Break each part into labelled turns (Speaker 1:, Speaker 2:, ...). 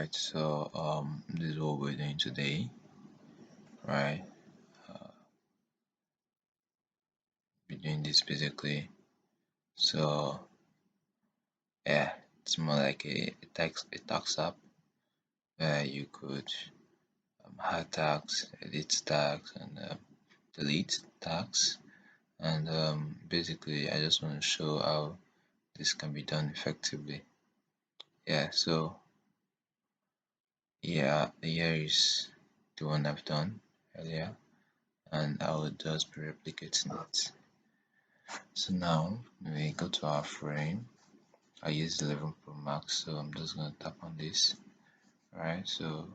Speaker 1: Alright, so this is what we're doing today, right? Uh, we're doing this basically. So yeah, it's more like a tax app where you could add tags, edit tags, and delete tags. And basically, I just want to show how this can be done effectively. Yeah, so yeah, here is the one I've done earlier, and I will just be replicating it. So now we go to our frame. I use 11 Pro Max, so I'm just going to tap on this. Right, so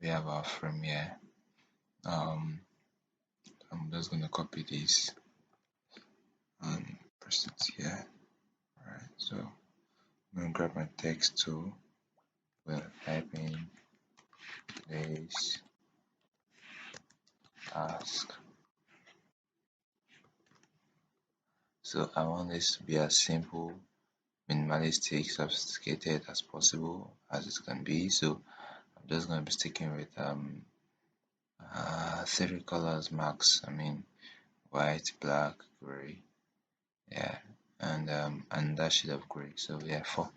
Speaker 1: we have our frame here. I'm just going to copy this and press it here. Alright, so I'm going to grab my text tool. We'll type in place task. So I want this to be as simple, minimalistic, sophisticated as possible as it can be. So I'm just going to be sticking with 3 colors max. I mean white, black, gray, yeah, and that shade of gray. So yeah, 4.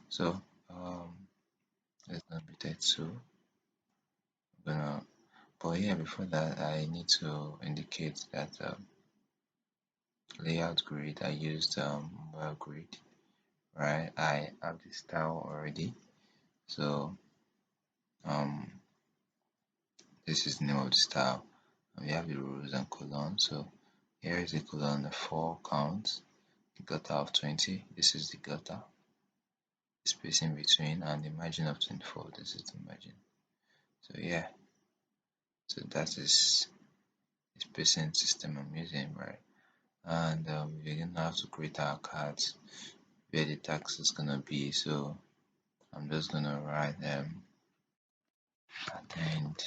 Speaker 1: So it's gonna be that. So I'm gonna, but yeah, before that I need to indicate that layout grid I used well grid, right? I have the style already. So um this is the name of the style. We have the rows and columns. So here is the column, the 4 count, the gutter of 20. This is the gutter, spacing between, and the margin of 24. This is the margin. So yeah, so that is the spacing system I'm using, right? And we're gonna have to create our cards where the tax is gonna be. So I'm just gonna write attend.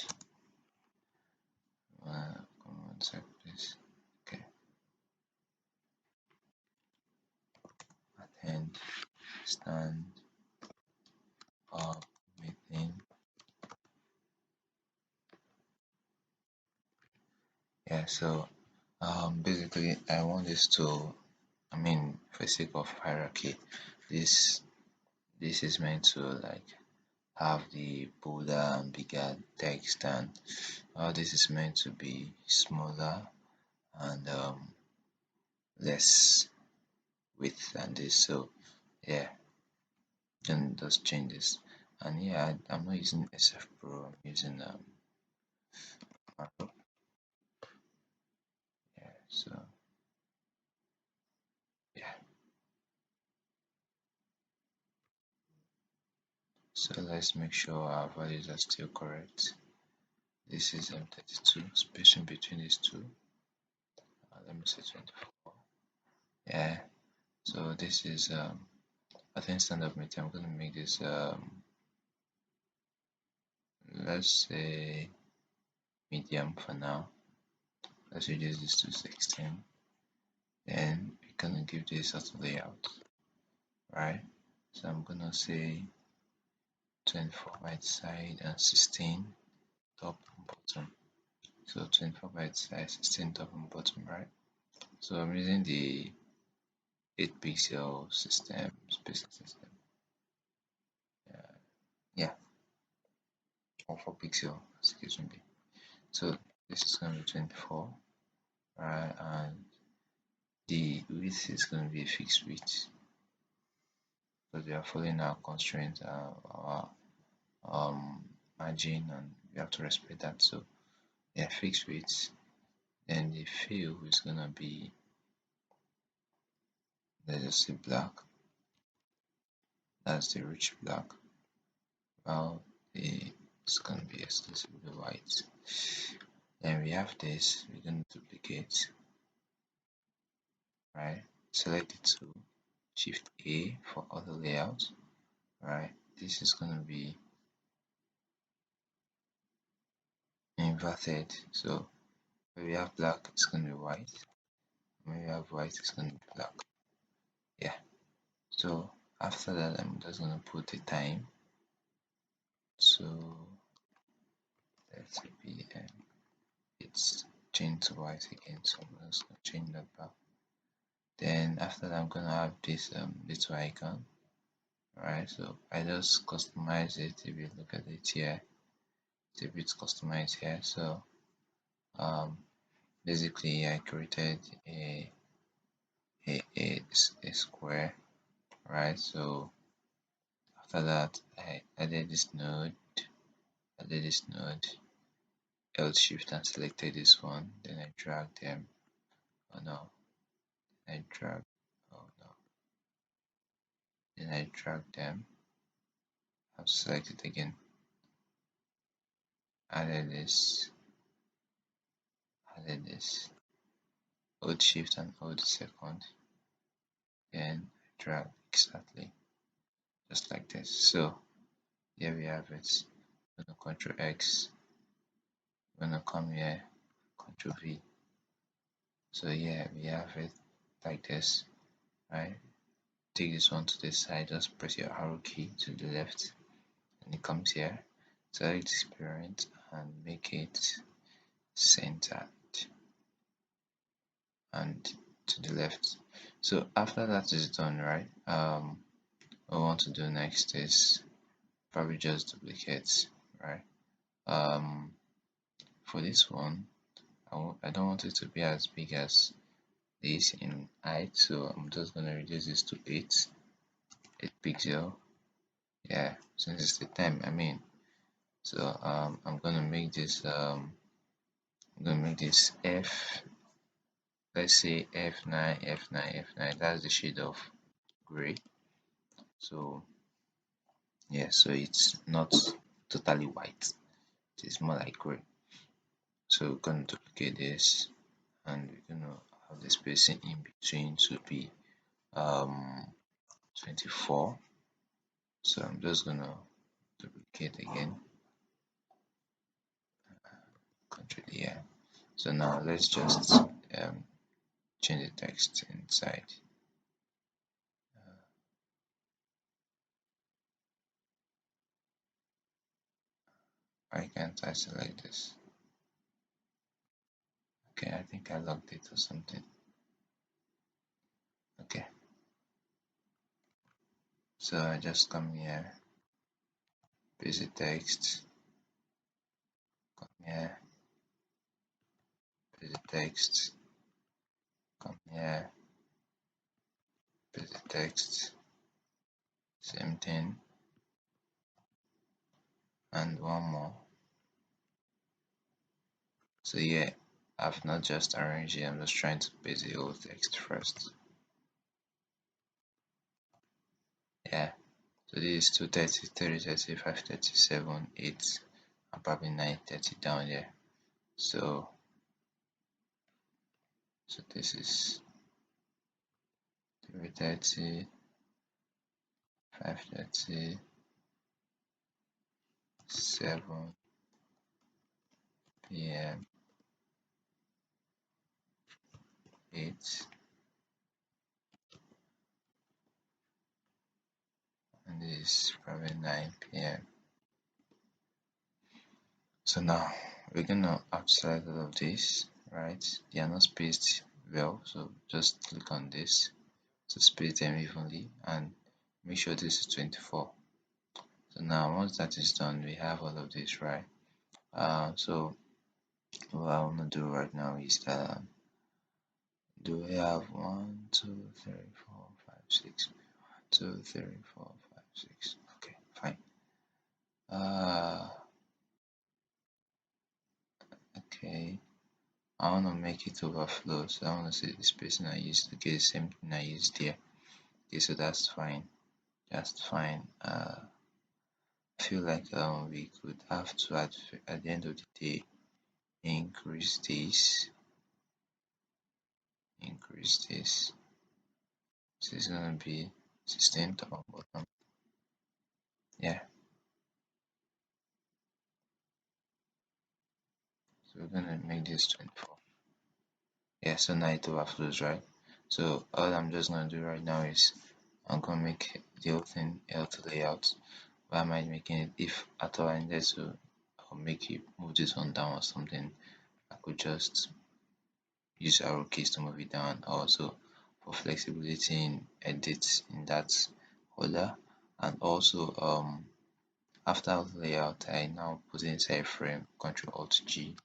Speaker 1: Come on, sec, please. Okay, attend stand up meeting. Yeah, so basically I want this to, I mean, for sake of hierarchy, this this is meant to like have the bolder and bigger text, and this is meant to be smaller and less width than this. So yeah, then just change this. And yeah, I'm not using SF Pro, I'm using Markup. Yeah, so yeah, so let's make sure our values are still correct. This is 32, spacing between these two. Let me say 24. Yeah, so this is I think standard meter. I'm gonna make this let's say medium for now. Let's reduce this to 16. Then we're gonna give this auto layout, right? So I'm gonna say 24 right side and 16 top and bottom. So 24 right side, 16 top and bottom, right? So I'm using the 8 pixel system spacing system. Yeah, or 4 pixel, excuse me. So this is gonna be 24, right? And the width is gonna be a fixed width because we are following our constraints, our margin, and we have to respect that. So yeah, fixed width. Then the fill is gonna be, let's just say black. That's the rich black. Well, it's gonna be exclusively white. Then we have this. We're gonna duplicate, right? Select the two, Shift A for other layout, right? This is gonna be inverted. So when we have black, it's gonna be white. When we have white, it's gonna be black. Yeah. So after that, I'm just gonna put the time. So let's be it's changed to white again, so I'm just gonna change that back. Then after that I'm gonna have this little icon. Alright, so I just customize it. If you look at it here, it's a bit customized here. So um basically I created a square, right? So after that I added this node, held shift and selected this one, then I drag them. Oh no, I drag oh no, then I drag them. I have to select it again. Added this, added this. Hold shift and hold the second. Then I drag exactly just like this. So here we have it. I'm gonna Control X. I'm gonna come here, Control V. So yeah, we have it like this, right? Take this one to the side, just press your arrow key to the left, and it comes here. Select this parent and make it centered and to the left. So after that is done, right? What I want to do next is probably just duplicate, right? For this one, I don't want it to be as big as this in height, so I'm just gonna reduce this to 8 pixel. Yeah, since it's the time, I mean. So I'm gonna make this F, let's say F9, F9, F9. That's the shade of gray. So yeah, so it's not totally white. It's more like gray. So we're gonna duplicate this, and we're gonna have the spacing in between to be um 24. So I'm just gonna duplicate again, Control here. So now let's just change the text inside. Why can't I select this? Okay, I think I logged it or something. Okay, so I just come here, paste the text, come here, paste the text, come here, paste the text, same thing, and one more. So yeah, I've not just arranged it, I'm just trying to paste the whole text first. Yeah, so this is 230, 330, 537, 8, and probably 930 down there. So this is 330, 530, 7 p.m., 8, and this is probably 9 p.m. So now we're gonna select all of this, right? They are not spaced well, so just click on this to space them evenly and make sure this is 24. So now once that is done, we have all of this, right? So what I want to do right now is do we have 1, 2, 3, 4, 5, 6? 1, 2, 3, 4, 5, 6. Okay, fine. Okay. I want to make it overflow, so I want to see the spacing I used to get the same thing I used here. Okay, so that's fine. That's fine. I feel like we could have to at the end of the day increase this. Increase this. This is gonna be 16 top bottom. Yeah. So we're gonna make this 24. Yeah, so now it overflows, right? So all I'm just gonna do right now is I'm gonna make the whole thing L to layout. why am I making it? If at all I needed to make it move this one down or something, I could just use arrow keys to move it down. Also for flexibility in edits in that order. And also after layout, I now put it inside frame, Control Alt G.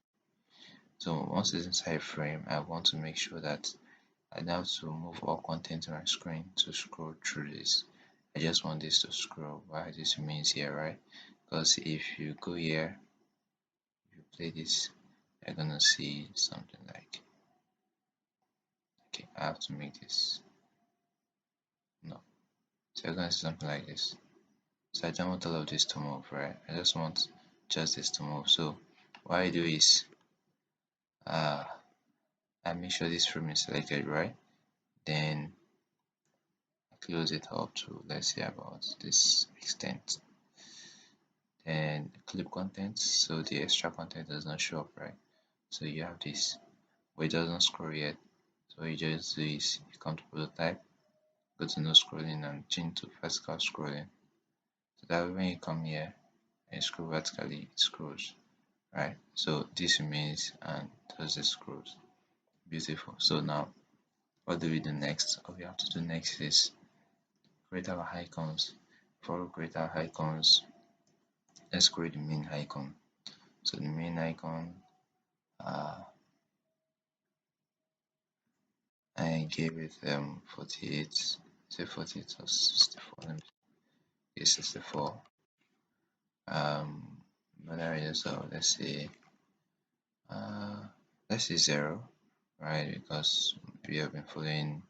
Speaker 1: So once it's inside frame, I want to make sure that I now have to move all content on my screen to scroll through this. I just want this to scroll while this remains here, right? Because if you go here, if you play this, you're gonna see something like, okay, I have to make this, no. So you're gonna see something like this. So I don't want all of this to move, right? I just want just this to move. So what I do is, uh, I make sure this frame is selected, right? Then I close it up to, let's say, about this extent. Then clip contents, so the extra content does not show up, right? So you have this, but it doesn't scroll yet. So what you just do is you come to prototype, go to no scrolling and change to vertical scrolling. So that way when you come here and scroll vertically, it scrolls, right? So this remains and does the scrolls. Beautiful. So now what do we do next? What we have to do next is create our icons. Before we create our icons, let's create the main icon. So the main icon, I gave it 48, say 48 or 64, let me say 64. But so uh let's say 0, right? Because we have been following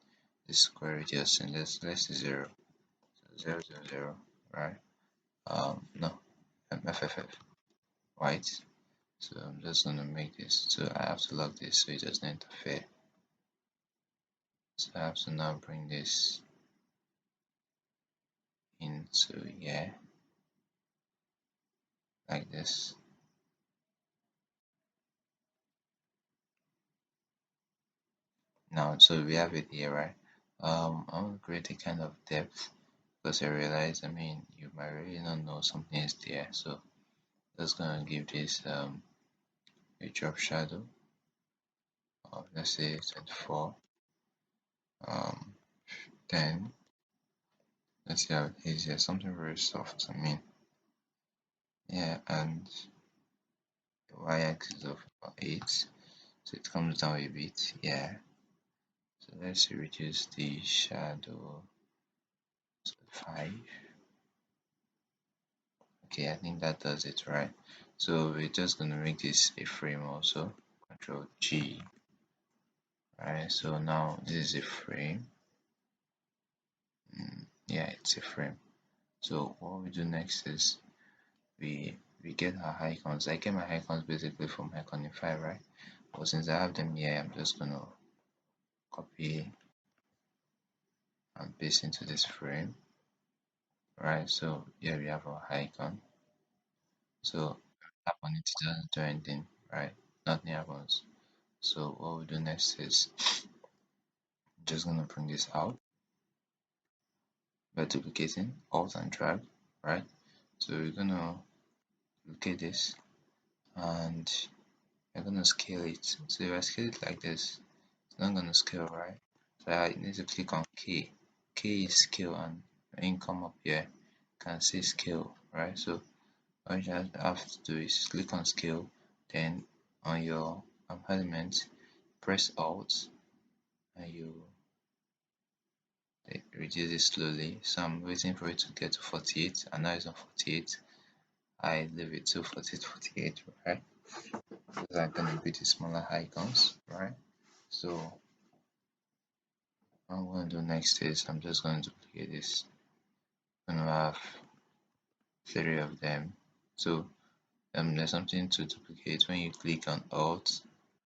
Speaker 1: the square radius, and let's say 0. So 0 0 0, right? No, FFF, white. So I'm just gonna make this, so I have to lock this so it doesn't interfere. So I have to now bring this into here like this. Now, so we have it here, right? I'm gonna create a kind of depth because I realize, I mean, you might really not know something is there. So just gonna give this a drop shadow of, let's say, 24. Um, then let's see how it is here. Something very soft. I mean, yeah, and the y-axis of about 8, so it comes down a bit. Yeah. So let's reduce the shadow to 5. Okay, I think that does it, right? So we're just gonna make this a frame also. Control G. Right, so now this is a frame. Yeah, it's a frame. So what we do next is we get our icons. I get my icons basically from Iconify, right? But since I have them here, I'm just gonna copy and paste into this frame. Right, so here we have our icon. So tap on it, it doesn't do anything, right? Nothing happens. So what we do next is just gonna bring this out by duplicating alt and drag, right? So we're gonna duplicate this and we're gonna scale it. So if I scale it like this, it's not gonna scale, right? So I need to click on K. K is scale, and when you come up here, you can see scale, right? So all you have to do is click on scale, then on your element, press alt, and you reduce it slowly. So I'm waiting for it to get to 48, and now it's on 48. I leave it to 48, 48, right? Those are gonna be the smaller icons, right? So what I'm gonna do next is I'm just going to duplicate this. I'm gonna have 3 of them. So there's something to duplicate. When you click on Alt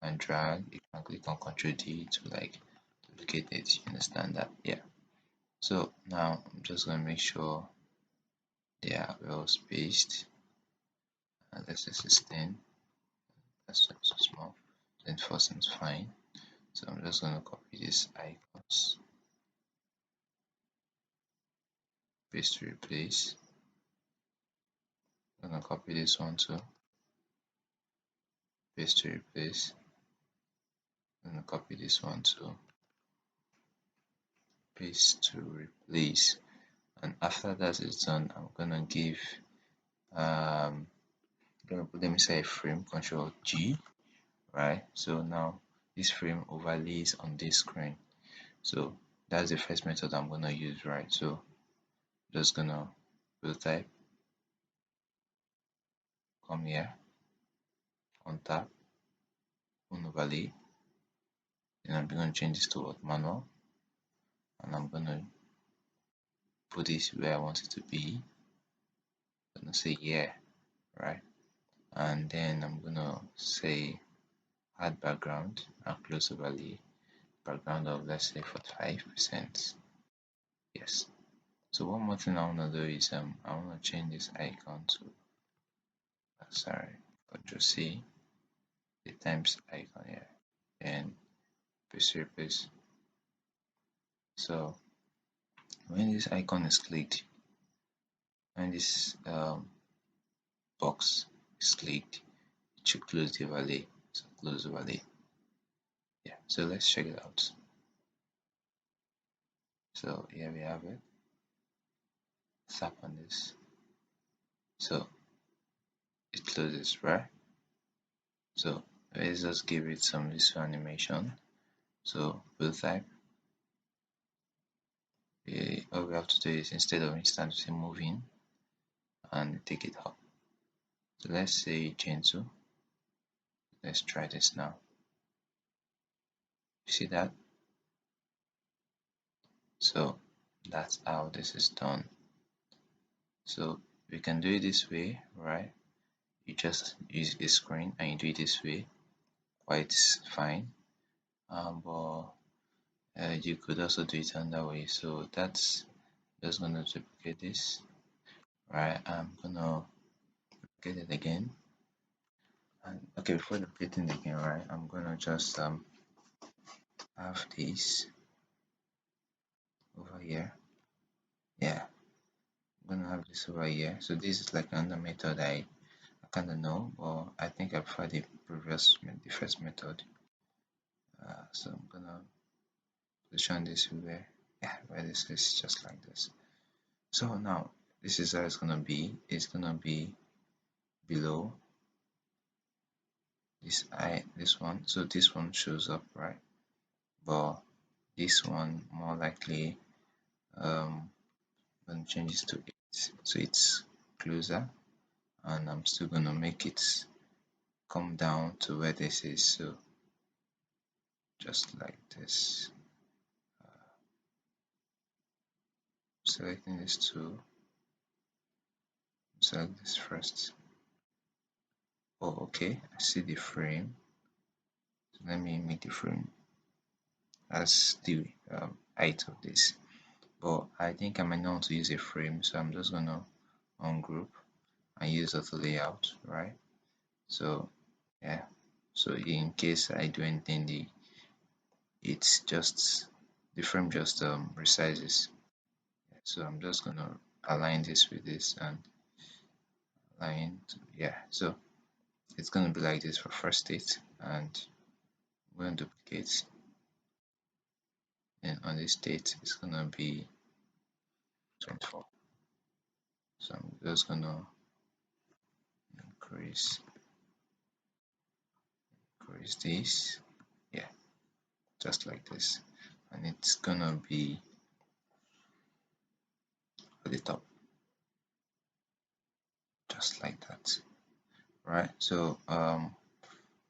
Speaker 1: and drag, you can click on Ctrl D to like duplicate it. You understand that? Yeah. So now I'm just gonna make sure they are well spaced. And let's say 16. That's so small. 24 seems fine. So I'm just gonna copy these icons, paste to replace. I'm gonna copy this one too, paste to replace. I'm gonna copy this one too, paste to replace. And after that is done, I'm gonna give gonna put them inside a frame, Control G, right? So now this frame overlays on this screen. So that's the first method I'm gonna use, right? So just gonna prototype, come here, on tap, on overlay, then I'm gonna change this to what, manual, and I'm gonna put this where I want it to be. I'm gonna say yeah, right? And then I'm gonna say add background and close overlay, background of let's say 45%. Yes. So one more thing I wanna do is I wanna change this icon to sorry, Control C, the times icon here, and paste replace. So when this icon is clicked, when this box is clicked, it should close the overlay. So close overlay. Yeah. So let's check it out. So here we have it. Tap on this. So it closes, right? So let's just give it some visual animation. So we'll type. All we have to do is instead of instantly moving and take it up. So let's say chain 2. Let's try this now. You see that? So that's how this is done. So we can do it this way, right? You just use a screen and you do it this way, quite fine. But you could also do it another way. So that's just gonna duplicate this, right? I'm gonna duplicate it again. And okay, before duplicating it again, right? I'm gonna just have this over here. Yeah, I'm gonna have this over here. So this is like another method I kind of know, but I think I prefer the first method. So I'm gonna position this where this is just like this. So now this is how it's gonna be. It's gonna be below this one. So this one shows up, right? But this one more likely gonna change this to 8, so it's closer, and I'm still gonna make it come down to where this is. So just like this. Selecting this tool, select this first. Oh, okay, I see the frame. So let me make the frame as the height of this. But I think I might not want to use a frame, so I'm just gonna ungroup and use auto layout, right? So yeah, so in case I do anything, it's just the frame just resizes. So I'm just gonna align this with this and align. Yeah, so it's gonna be like this for first state, and I'm gonna duplicate. And on this state, it's gonna be 24. So I'm just gonna increase this. Yeah, just like this, and it's gonna be at the top, just like that, right? So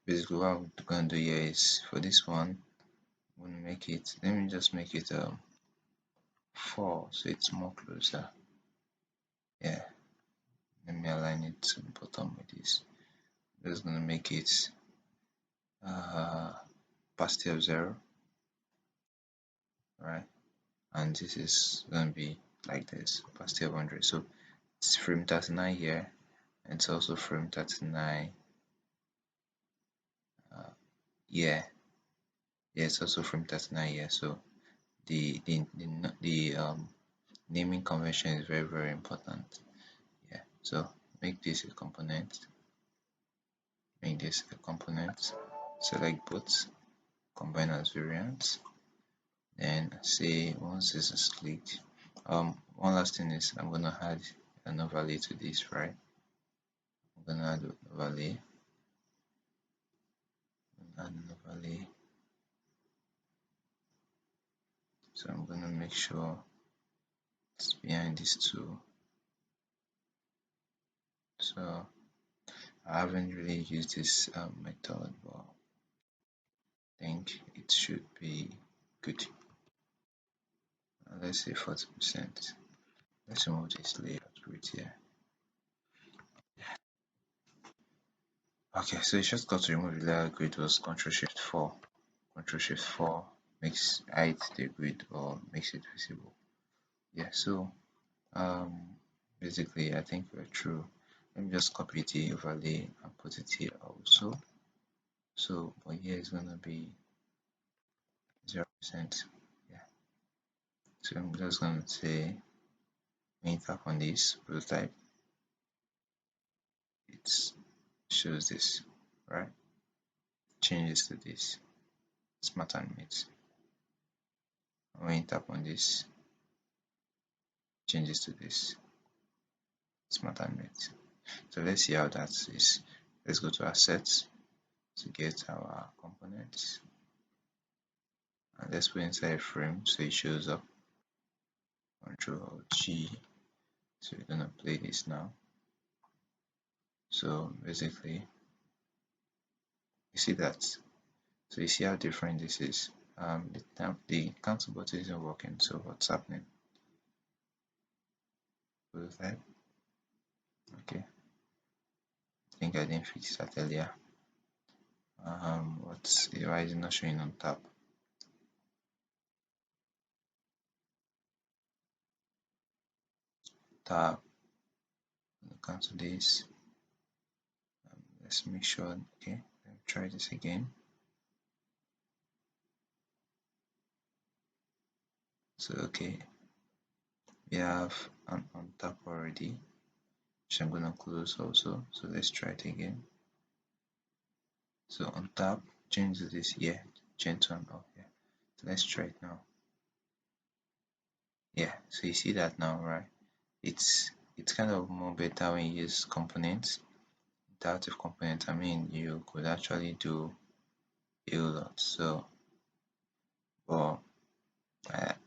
Speaker 1: basically what I'm gonna do here is for this one, I'm gonna make it, let me just make it 4, so it's more closer. Yeah, let me align it to the bottom with this. I'm just gonna make it opacity of 0, right? And this is gonna be like this, opacity of 100. So it's frame 39 here, and it's also frame 39. Yeah, it's also frame 39 here. So the naming convention is very important. Yeah, so make this a component, select both, combine as variants, then say once this is clicked, one last thing is I'm gonna add an overlay to this, right? I'm gonna add an overlay, so I'm gonna make sure it's behind these two. So I haven't really used this method, but I think it should be good. Let's say 40%. Let's remove this layout grid here. Okay, so the shortcut to remove the layout grid was Ctrl Shift 4. Ctrl Shift 4 makes hide the grid or makes it visible. Yeah, so basically I think we're through. Let me just copy the overlay and put it here also. So but here is gonna be 0%. Yeah. So I'm just gonna say when you tap on this prototype, it shows this, right? Changes to this Smart Animate. When you tap on this, changes to this Smart Animate. So let's see how that is. Let's go to assets to get our components, and let's put inside a frame so it shows up. Control G. So we're gonna play this now. So basically, you see that. So you see how different this is. The cancel button isn't working. So what's happening? Prototype. Okay. I think I didn't fix that earlier. Why is it not showing on tab? Tab. Cancel this. Let's make sure. Okay. Let me try this again. So okay, we have an on top already, which I'm gonna close also. So let's try it again. So on top, change this here, change to an off here. So let's try it now. Yeah, so you see that now, right? It's kind of more better when you use components. Interactive components, I mean, you could actually do a lot. So, but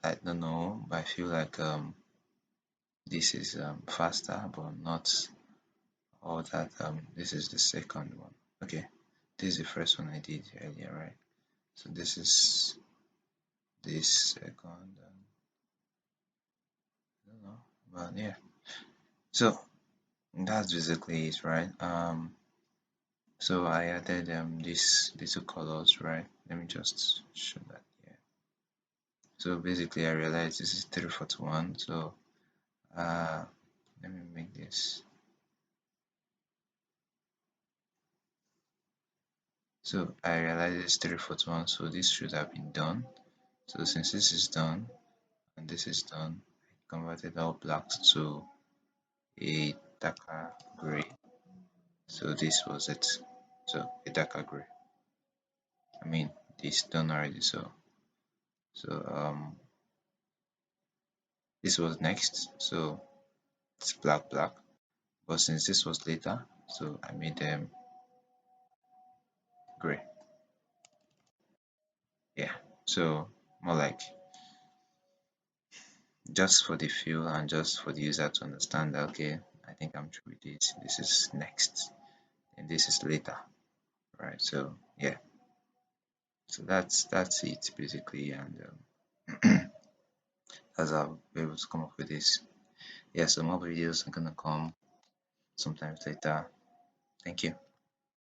Speaker 1: I don't know, but I feel like this is faster, but not all that. This is the second one. Okay, this is the first one I did earlier, right? So this is this second. I don't know, but yeah. So that's basically it, right? So I added these two colors, right? Let me just show that here. So basically, I realized this is 341. So let me make this. So I realized it's 341. So this should have been done. So since this is done and this is done, I converted all blacks to a darker gray. So this was it. So a darker gray. I mean, this done already. So this was next. So it's black black. But since this was later, so I made them gray. Yeah. So more like just for the feel and just for the user to understand that okay, I think I'm through with this. This is next, and this is later, right? So yeah. So that's it basically, and as I'll be able to come up with this. Yeah. So more videos are gonna come sometimes later. Thank you.